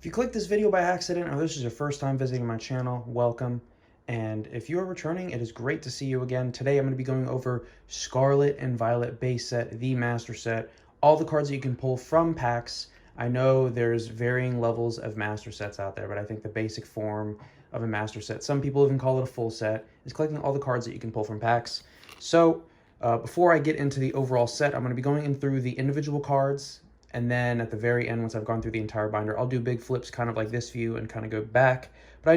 If you clicked this video by accident or this is your first time visiting my channel, welcome. And if you are returning, it is great to see you again. Today I'm going to be going over Scarlet and Violet base set, the master set, all the cards that you can pull from packs. I know there's varying levels of master sets out there, but I think the basic form of a master set, some people even call it a full set, is collecting all the cards that you can pull from packs. So before I get into the overall set, I'm going to be going in through the individual cards, and then at the very end, once I've gone through the entire binder, I'll do big flips kind of like this view and kind of go back. But I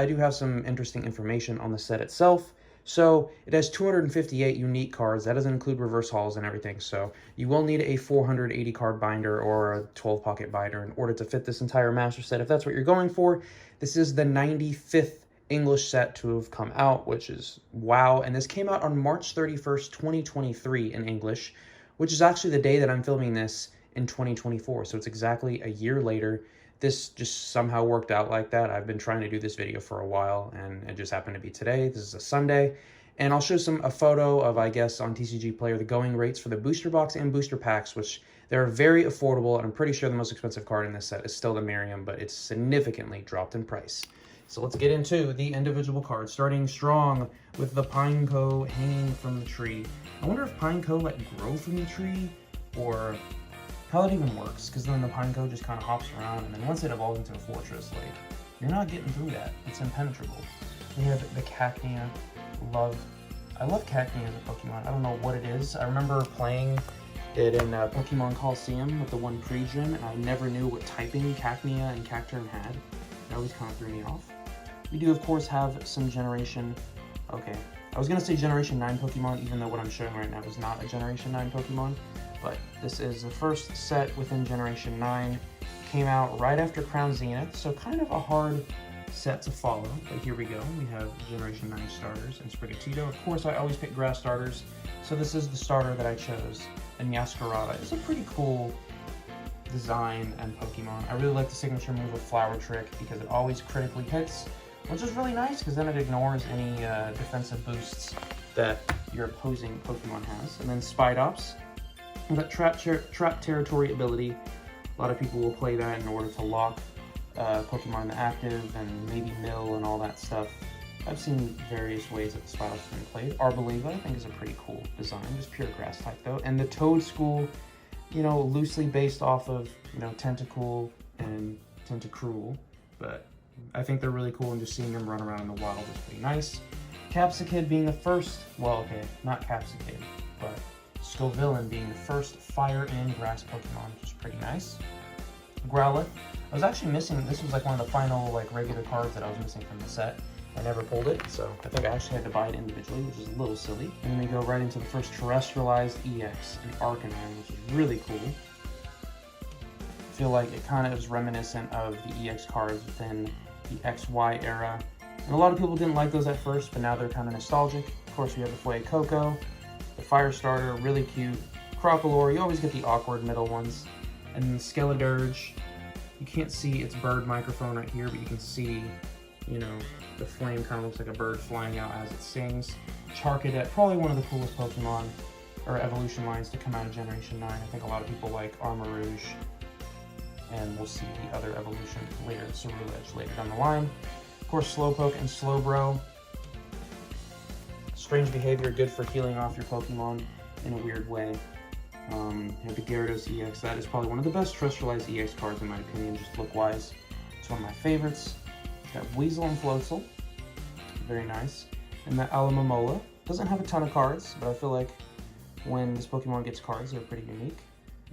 do have some interesting information on the set itself. So it has 258 unique cards. That doesn't include reverse hauls and everything. So you will need a 480 card binder or a 12 pocket binder in order to fit this entire master set if that's what you're going for. This is the 95th English set to have come out, which is wow. And this came out on March 31st, 2023 in English, which is actually the day that I'm filming this in 2024. So it's exactly a year later. This just somehow worked out like that. I've been trying to do this video for a while and it just happened to be today. This is a Sunday. And I'll show a photo of, I guess, on TCG Player, the going rates for the booster box and booster packs, which they're very affordable. And I'm pretty sure the most expensive card in this set is still the Miriam, but it's significantly dropped in price. So let's get into the individual cards, starting strong with the Pineco hanging from the tree. I wonder if Pineco grow from the tree or how that even works, because then the Pineco just kind of hops around, and then once it evolves into a fortress, you're not getting through that. It's impenetrable. We have the Cacnea. I love Cacnea as a Pokemon. I don't know what it is. I remember playing it in Pokemon Coliseum with the one pre-gym, and I never knew what typing Cacnea and Cacturne had. It always kind of threw me off. We do, of course, have some Generation... Okay, I was going to say Generation 9 Pokemon, even though what I'm showing right now is not a Generation 9 Pokemon. But this is the first set within Generation 9. Came out right after Crown Zenith, so kind of a hard set to follow. But here we go. We have Generation 9 starters and Sprigatito. Of course, I always pick grass starters, so this is the starter that I chose. And Yaskarada is a pretty cool design and Pokemon. I really like the signature move of Flower Trick because it always critically hits, which is really nice because then it ignores any defensive boosts that your opposing Pokemon has. And then Spidops. That trap territory ability, a lot of people will play that in order to lock Pokemon in the active and maybe mill and all that stuff. I've seen various ways that the Spidops have been played. Arboliva, I think, is a pretty cool design, just pure grass type though. And the Toad School, loosely based off of, Tentacool and Tentacruel, but I think they're really cool, and just seeing them run around in the wild is pretty nice. Capsicid being the first, well, okay, not Capsicid, but Scovillain being the first fire and grass Pokemon, which is pretty nice. Growlithe. I was actually missing, this was one of the final regular cards that I was missing from the set. I never pulled it, so I think I actually had to buy it individually, which is a little silly. And then we go right into the first terrestrialized EX, an Arcanine, which is really cool. I feel like it kind of is reminiscent of the EX cards within the XY era. And a lot of people didn't like those at first, but now they're kind of nostalgic. Of course, we have the Fuecoco. The Fire Starter, really cute. Crocalor, you always get the awkward middle ones. And then Skeledirge, you can't see its bird microphone right here, but you can see, the flame kind of looks like a bird flying out as it sings. Charcadet, probably one of the coolest Pokemon, or evolution lines to come out of Generation 9. I think a lot of people like Armarouge, and we'll see the other evolution later, Ceruledge later down the line. Of course, Slowpoke and Slowbro. Strange behavior, good for healing off your Pokemon in a weird way. You have the Gyarados EX. That is probably one of the best terrestrialized EX cards in my opinion, just look-wise. It's one of my favorites. It's got Weasel and Floatzel. Very nice. And the Alomomola. Doesn't have a ton of cards, but I feel like when this Pokemon gets cards, they're pretty unique.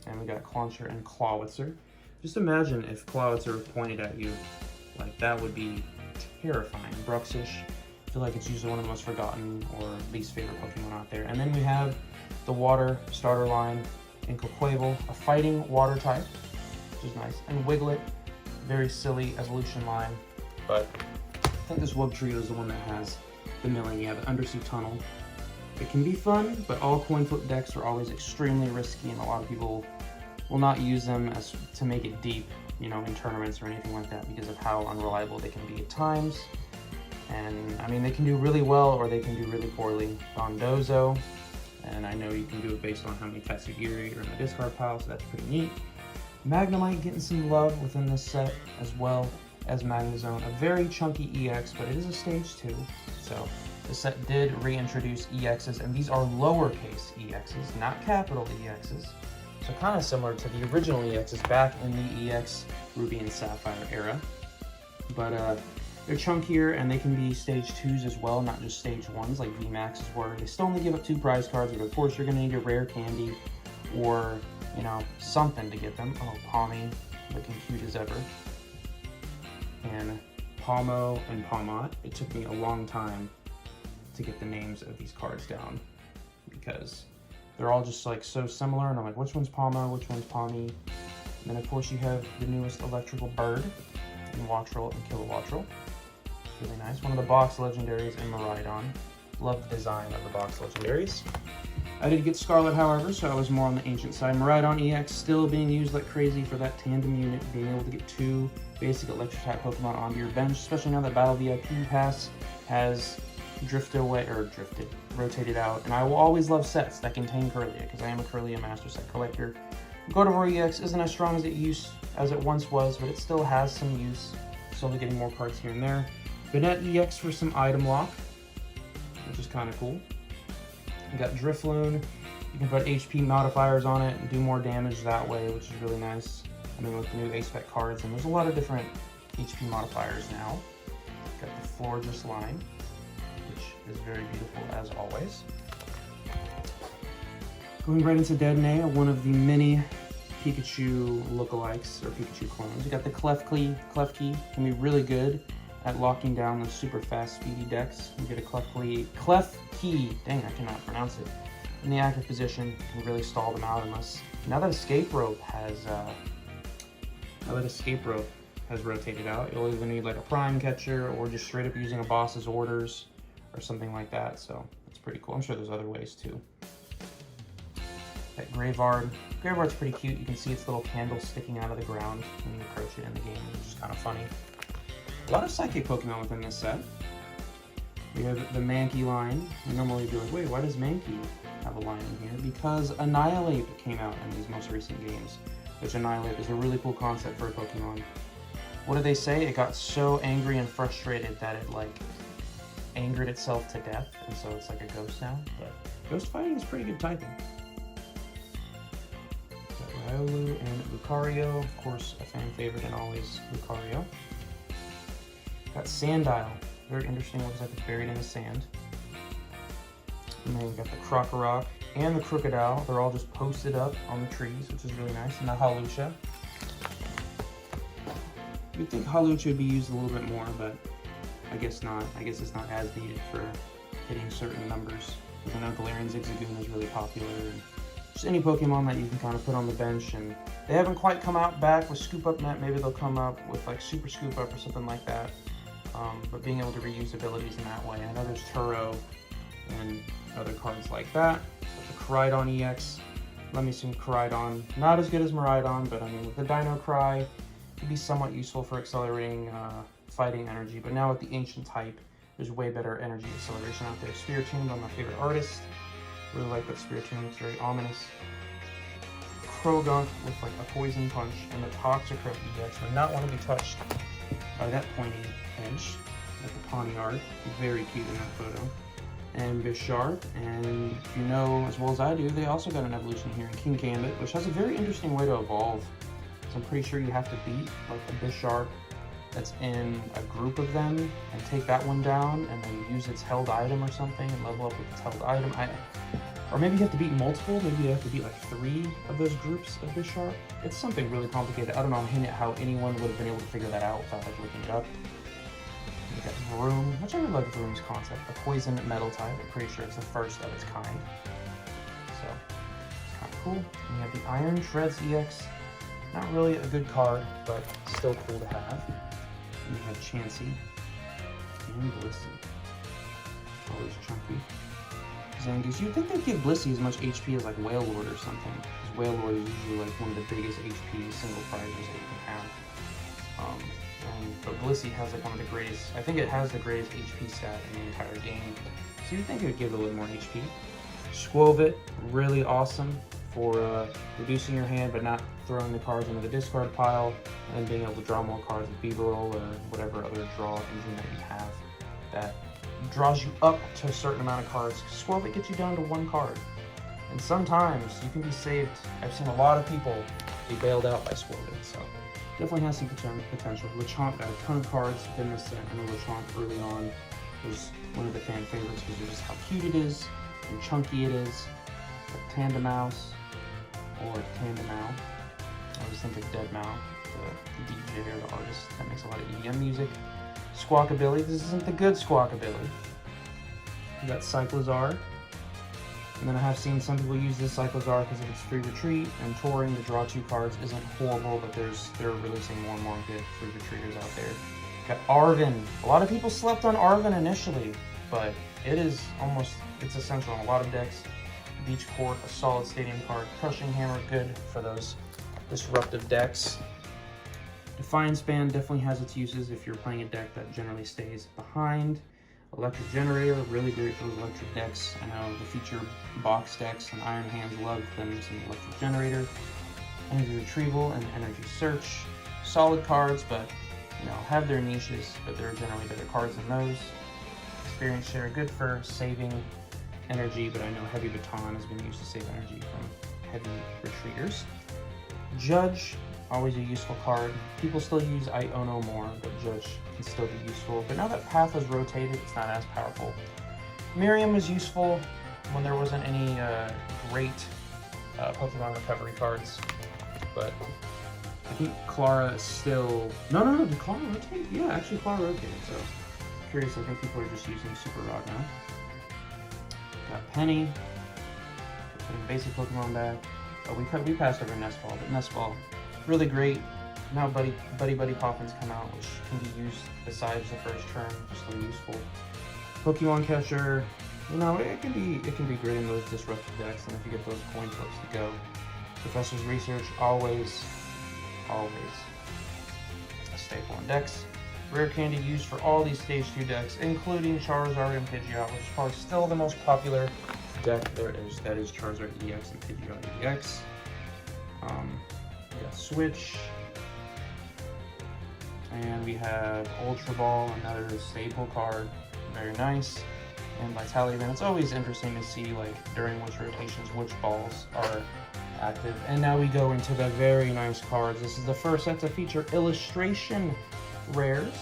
And we got Clauncher and Clawitzer. Just imagine if Clawitzer pointed at you. That would be terrifying. Bruxish. I feel like it's usually one of the most forgotten or least favorite Pokemon out there. And then we have the water starter line in Coquavel, a fighting water type, which is nice. And Wiglet, very silly evolution line, but I think this Wugtrio is the one that has the milling. Yeah, the Undersea Tunnel. It can be fun, but all coin flip decks are always extremely risky, and a lot of people will not use them to make it deep, in tournaments or anything like that because of how unreliable they can be at times. And I mean, they can do really well or they can do really poorly. Dondozo, and I know you can do it based on how many Tatsugiri are in the discard pile, so that's pretty neat. Magnemite getting some love within this set, as well as Magnezone. A very chunky EX, but it is a stage 2. So the set did reintroduce EXs, and these are lowercase EXs, not capital EXs. So kind of similar to the original EXs back in the EX Ruby and Sapphire era. But they're chunkier, and they can be stage 2s as well, not just stage 1s like VMAXs were. They still only give up 2 prize cards, but of course you're going to need a rare candy or, you know, something to get them. Oh, Palmy, looking cute as ever. And Palmo and Palmot. It took me a long time to get the names of these cards down because they're all just like so similar, and I'm like, which one's Palmo, which one's Palmy? And then of course you have the newest electrical bird in Wattrel and Kilowattrel. Really nice. One of the box legendaries in Miraidon. Love the design of the box legendaries. I did get Scarlet, however, so I was more on the ancient side. Miraidon EX still being used like crazy for that tandem unit, being able to get 2 basic electric type Pokemon onto your bench, especially now that Battle VIP Pass has rotated out. And I will always love sets that contain Kirlia, because I am a Kirlia Master Set collector. Gardevoir EX isn't as strong as it once was, but it still has some use. Slowly getting more cards here and there. Banette EX for some item lock, which is kind of cool. You got Drifloon. You can put HP modifiers on it and do more damage that way, which is really nice. I mean, with the new A-Spec cards, and there's a lot of different HP modifiers now. Got the Florges line, which is very beautiful as always. Going right into Dedenne, one of the many Pikachu lookalikes or Pikachu clones. You got the Klefki, can be really good at locking down the super fast speedy decks. You get a Klefki, dang, I cannot pronounce it, in the active position, can really stall them out unless, now that Escape Rope has rotated out, you'll either need like a Prime Catcher or just straight up using a boss's orders or something like that, so it's pretty cool. I'm sure there's other ways too. That Graveyard's pretty cute. You can see its little candle sticking out of the ground when you approach it in the game, which is kind of funny. A lot of Psychic Pokemon within this set. We have the Mankey line. You normally be like, wait, why does Mankey have a line in here? Because Annihilate came out in these most recent games, which Annihilate is a really cool concept for a Pokemon. What did they say? It got so angry and frustrated that it like angered itself to death, and so it's like a ghost now. But ghost fighting is pretty good typing. Got Riolu and Lucario, of course, a fan favorite and always Lucario. Got Sandile, very interesting, looks like it's buried in the sand. And then we've got the Krokorok and the Crocodile. They're all just posted up on the trees, which is really nice. And the Hawlucha. You'd think Hawlucha would be used a little bit more, but I guess not. I guess it's not as needed for hitting certain numbers. Because I know Galarian Zigzagoon is really popular. And just any Pokemon that you can kind of put on the bench. And they haven't quite come out back with Scoop Up Net. Maybe they'll come up with like Super Scoop Up or something like that. But being able to reuse abilities in that way. I know there's Turo and other cards like that. But the Koraidon EX, let me assume Koraidon, not as good as Miraidon, but I mean with the Dino Cry, it could be somewhat useful for accelerating fighting energy. But now with the Ancient type, there's way better energy acceleration out there. Spiritomb, I'm my favorite artist. Really like that Spiritomb, it's very ominous. Krogunk with like a Poison Punch, and the Toxicroak EX would not want to be touched by that pointy pinch. At the Pawniard, very cute in that photo. And Bisharp, and you know as well as I do, they also got an evolution here in King Gambit, which has a very interesting way to evolve. So I'm pretty sure you have to beat like a Bisharp that's in a group of them and take that one down and then use its held item or something and level up with its held item. Or maybe you have to beat multiple, maybe you have to beat like 3 of those groups of Bisharp. It's something really complicated. I don't know how anyone would have been able to figure that out without like looking it up. We got Vroom, which I really like Vroom's concept, a poison metal type. I'm pretty sure it's the first of its kind. So, it's kind of cool. And we have the Iron Shreds EX. Not really a good card, but still cool to have. And we have Chansey and Blissey. Always chunky. Zangoose. You'd think they'd give Blissey as much HP as like Wailord or something. Because Wailord is usually like one of the biggest HP single prizes that you can have. But Blissey has like one of the greatest, I think it has the greatest HP stat in the entire game. So you'd think it would give it a little more HP. Squovit, really awesome. for reducing your hand but not throwing the cards into the discard pile, and then being able to draw more cards with B-roll or whatever other draw engine that you have that draws you up to a certain amount of cards. Squirrel gets you down to 1 card. And sometimes you can be saved. I've seen a lot of people be bailed out by Squirrel, so definitely has some potential. Lechonk got a ton of cards within this set. I know Lechonk early on was one of the fan favorites because of just how cute it is and chunky it is. But Tandemouse or Tandemau. I always think of Deadmau, the DJ or the artist that makes a lot of EDM music. Squawkabilly. This isn't the good Squawkabilly. You got Cyclozar. And then I have seen some people use this Cyclozar because of its free retreat and touring. The draw 2 cards isn't horrible, but they're releasing more and more good free retreaters out there. Got Arven. A lot of people slept on Arven initially, but it's essential in a lot of decks. Beach Court, a solid stadium card. Crushing Hammer, good for those disruptive decks. Defiance Band definitely has its uses if you're playing a deck that generally stays behind. Electric Generator, really great for those electric decks. I know the feature box decks and Iron Hands love them some Electric Generator. Energy Retrieval and Energy Search. Solid cards, but have their niches, but there are generally better cards than those. Experience Share, good for saving energy, but I know Heavy Baton has been used to save energy from heavy retreaters. Judge, always a useful card. People still use Iono more, but Judge can still be useful. But now that Path has rotated, it's not as powerful. Miriam was useful when there wasn't any great Pokemon recovery cards, but I think Clara is still... No, did Clara rotate? Yeah, actually Clara rotated, so curious. I think people are just using Super Rod now. Got Penny, putting basic Pokemon back. Oh, we passed over Nestball, but Nestball, really great. Now Buddy Poppins come out, which can be used besides the first turn, just so useful. Pokemon Catcher, it can be great in those disruptive decks, and if you get those coin flips to go. Professor's Research, always a staple in decks. Rare Candy used for all these Stage 2 decks, including Charizard and Pidgeot, which is probably still the most popular deck there is. That is Charizard EX and Pidgeot EX. We got Switch. And we have Ultra Ball, another staple card. Very nice. And Vitality Band. It's always interesting to see, during which rotations, which balls are active. And now we go into the very nice cards. This is the first set to feature illustration rares,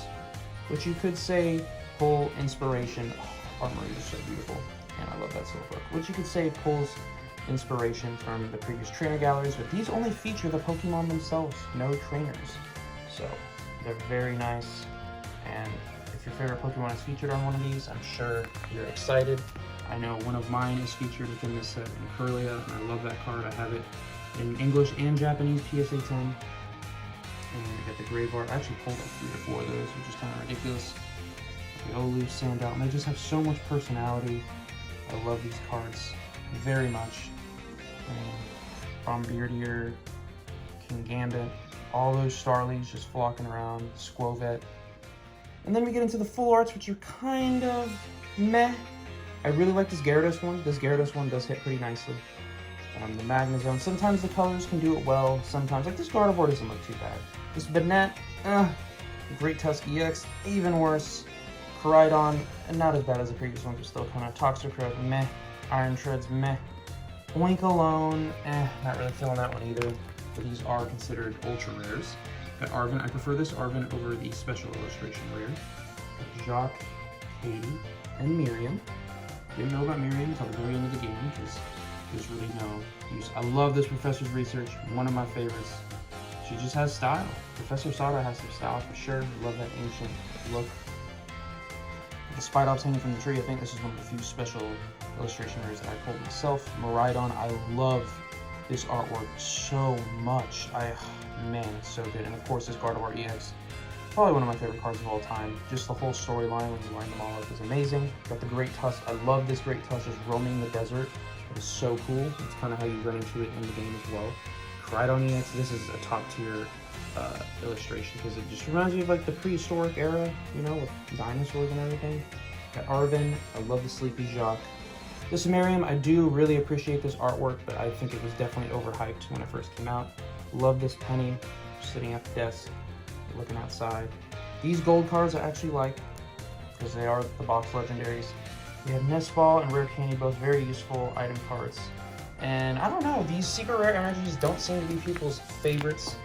which you could say pull inspiration. Oh, Armory is so beautiful, and I love that Silphook. Which you could say pulls inspiration from the previous trainer galleries, but these only feature the Pokemon themselves, no trainers. So they're very nice, and if your favorite Pokemon is featured on one of these, I'm sure you're excited. I know one of mine is featured within this set in Curlia, and I love that card. I have it in English and Japanese PSA 10. And I got the Graveard. I actually pulled 3 or 4 of those, which is kind of ridiculous. The Olu, Sandout, and they just have so much personality. I love these cards very much. Bombirdier, King Gambit, all those Starlies just flocking around, Squovet. And then we get into the full arts, which are kind of meh. I really like this Gyarados one. This Gyarados one does hit pretty nicely. The Magnezone, sometimes the colors can do it well, sometimes, this Gardevoir doesn't look too bad. This Banette, Great Tusk EX, even worse. Koraidon, not as bad as the previous ones, but still kind of Toxicroak, meh. Iron Shreds, meh. Oinkalone, not really feeling that one either, but these are considered ultra rares. Got Arven, I prefer this Arven over the special illustration rare. Got Jacques, Katie, and Miriam. Didn't know about Miriam until the very end of the game, because there's really no use. I love this Professor's Research, one of my favorites. She just has style. Professor Sada has some style for sure. Love that ancient look. Despite hanging from the tree, I think this is one of the few special illustration rares that I pulled myself. Miraidon, I love this artwork so much. Man, it's so good. And of course, this Gardevoir EX, probably one of my favorite cards of all time. Just the whole storyline when you line them all up is amazing. Got the Great Tusk. I love this Great Tusk just roaming the desert. It is so cool. It's kind of how you run into it in the game as well. Koraidon EX, this is a top tier illustration because it just reminds me of the prehistoric era, with dinosaurs and everything. Got Arven, I love the Sleepy Jacques. This Miriam, I do really appreciate this artwork, but I think it was definitely overhyped when it first came out. Love this penny, sitting at the desk, looking outside. These gold cards I actually like, because they are the box legendaries. We have Nest Ball and Rare Candy, both very useful item cards. And I don't know, these secret rare energies don't seem to be people's favorites.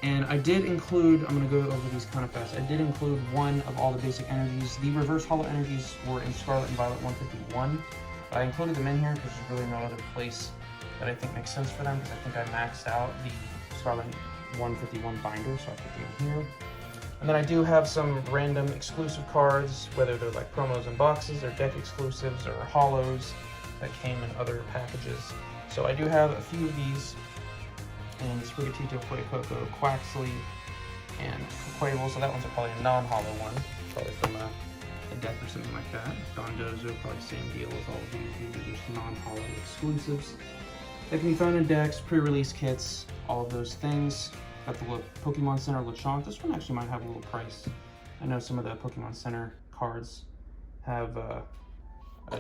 And I did include, I'm going to go over these kind of fast, I did include one of all the basic energies. The reverse holo energies were in Scarlet and Violet 151. But I included them in here because there's really no other place that I think makes sense for them, because I think I maxed out the Scarlet 151 binder, so I put them in here. And then I do have some random exclusive cards, whether they're like promos and boxes, or deck exclusives, or holos that came in other packages. So I do have a few of these, and Sprigatito, Fuecoco, Quaxley, and Quavel. So that one's probably a non-holo one, probably from a deck or something like that. Dondozo, probably same deal as all of these. These are just non-holo exclusives. They can be found in decks, pre-release kits, all of those things. Got the Pokemon Center Lechonk. This one actually might have a little price. I know some of the Pokemon Center cards have a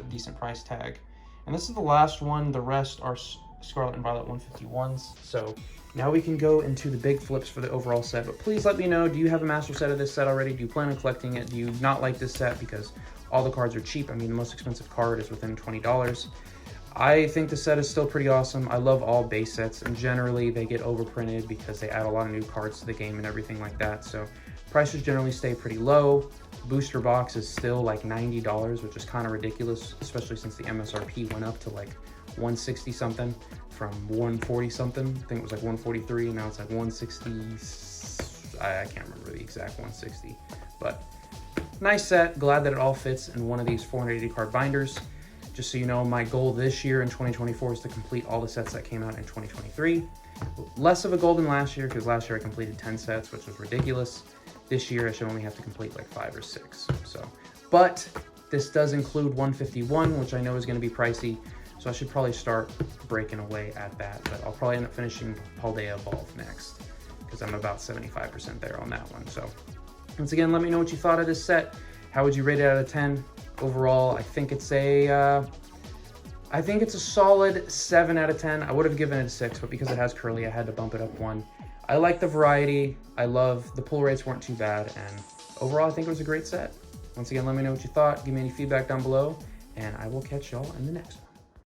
decent price tag. And this is the last one. The rest are Scarlet and Violet 151s. So now we can go into the big flips for the overall set. But please let me know, do you have a master set of this set already? Do you plan on collecting it? Do you not like this set because all the cards are cheap? I mean, the most expensive card is within $20. I think the set is still pretty awesome. I love all base sets, and generally they get overprinted because they add a lot of new cards to the game and everything like that. So prices generally stay pretty low. Booster box is still like $90, which is kind of ridiculous, especially since the MSRP went up to like 160 something from 140 something. I think it was like 143, and now it's like 160. I can't remember the exact 160, but nice set. Glad that it all fits in one of these 480 card binders. Just so you know, my goal this year in 2024 is to complete all the sets that came out in 2023. Less of a goal than last year, because last year I completed 10 sets, which was ridiculous. This year I should only have to complete like 5 or 6. So, but this does include 151, which I know is going to be pricey. So I should probably start breaking away at that. But I'll probably end up finishing Paldea Evolve next, because I'm about 75% there on that one. So once again, let me know what you thought of this set. How would you rate it out of 10? Overall, I think it's a solid 7 out of 10. I would have given it a 6, but because it has curly, I had to bump it up 1. I like the variety. I love the pull rates weren't too bad, and overall, I think it was a great set. Once again, let me know what you thought. Give me any feedback down below, and I will catch y'all in the next one.